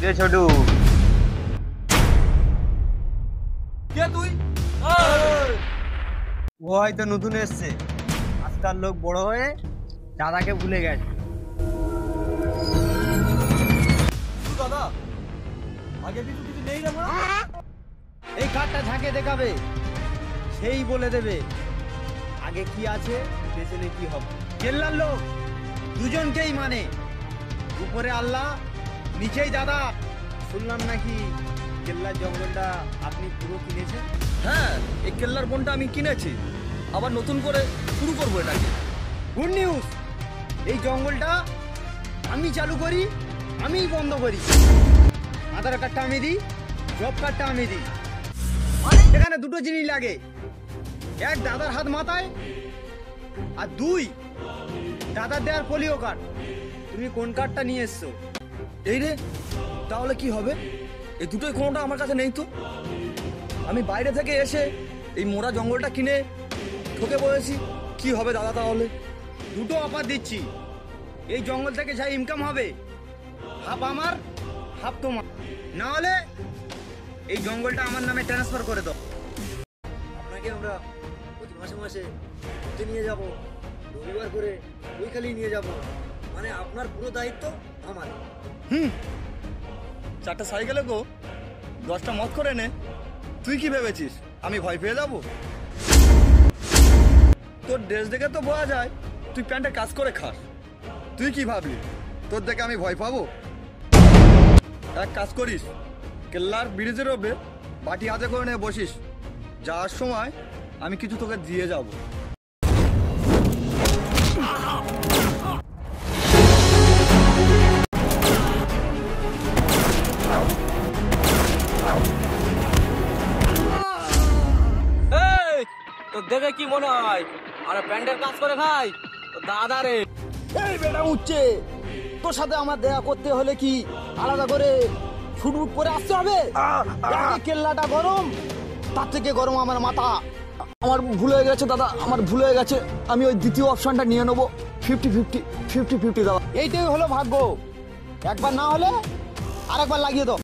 কিরে ছোটু, কে তুই? ও হয়তো নতুন এসছে। আজকাল লোক বড় হয়ে দাদাকে ভুলে গেছে। দাদা আগে কিছু কিছু নেই রে মোরা। এই কার্ডটা ঝাঁকে দেখাবে, সেই বলে দেবে আগে কি আছে, পেছনে কি হবে। কেল্লার লোক দুজনকেই মানে, উপরে আল্লাহ, নিচেই দাদা। শুনলাম নাকি কেল্লার জঙ্গলটা আপনি পুরো কিনেছেন। হ্যাঁ, এই কেল্লার বনটা আমি কিনেছি, আবার নতুন করে শুরু করবো এটাকে। গুড নিউজ, এই জঙ্গলটা আমি চালু করি, আমিই বন্ধ করি। আধার কার্ডটা আমি দিই, জব কার্ডটা আমি দিই। এখানে দুটো জিনিস লাগে, এক দাদার হাত মাথায়, আর দুই দাদার দেওয়ার পোলিও কার্ড। তুমি কোন কার্ডটা নিয়ে এসছো? এই রে, তাহলে কি হবে? এই দুটোই কোনোটা আমার কাছে নেই তো। আমি বাইরে থেকে এসে এই মোরা জঙ্গলটা কিনে ঠকে পড়েছি, কি হবে দাদা তাহলে? দুটো অফার দিচ্ছি, এই জঙ্গল থেকে যা ইনকাম হবে হাফ আমার হাফ তোমার, না হলে এই জঙ্গলটা আমার নামে ট্রান্সফার করে দাও। আপনাকে আমরা প্রতি মাসে মাসে ঘুরতে নিয়ে যাব, রবিবার করে ওইখানেই নিয়ে যাব, মানে আপনার পুরো দায়িত্ব আমার। চারটা সাইকেলে গো 10টা মদ করে নে, তুই কি ভেবেছিস আমি ভয় পেয়ে যাব? তোর ড্রেস দেখে তো বোঝা যায় তুই প্যান্টে কাজ করে খাস। তুই কি ভাবলি তোর দেখে আমি ভয় পাবো? এক কাজ করিস, কেল্লার ব্রিজের ওপরে বাটি হাতে করে নিয়ে বসিস, যাওয়ার সময় আমি কিছু তোকে দিয়ে যাব। তো দেখে কি মনে হয় আর প্যান্টের কাজ করে খাই? দাদা রে, এই বেটা উঠছে, তোর সাথে আমার দেখা করতে হলে কি আলাদা করে ফুটফুট করে আসতে হবে? কেল্লাটা গরম, তার থেকে গরম আমার মাথা। আমার ভুল হয়ে গেছে দাদা, আমার ভুল হয়ে গেছে। আমি ওই দ্বিতীয় অপশনটা নিয়ে নেবো, 50-50 দাদা। এইটাই হলো ভাগ্য, একবার না হলে আরেকবার লাগিয়ে দাও।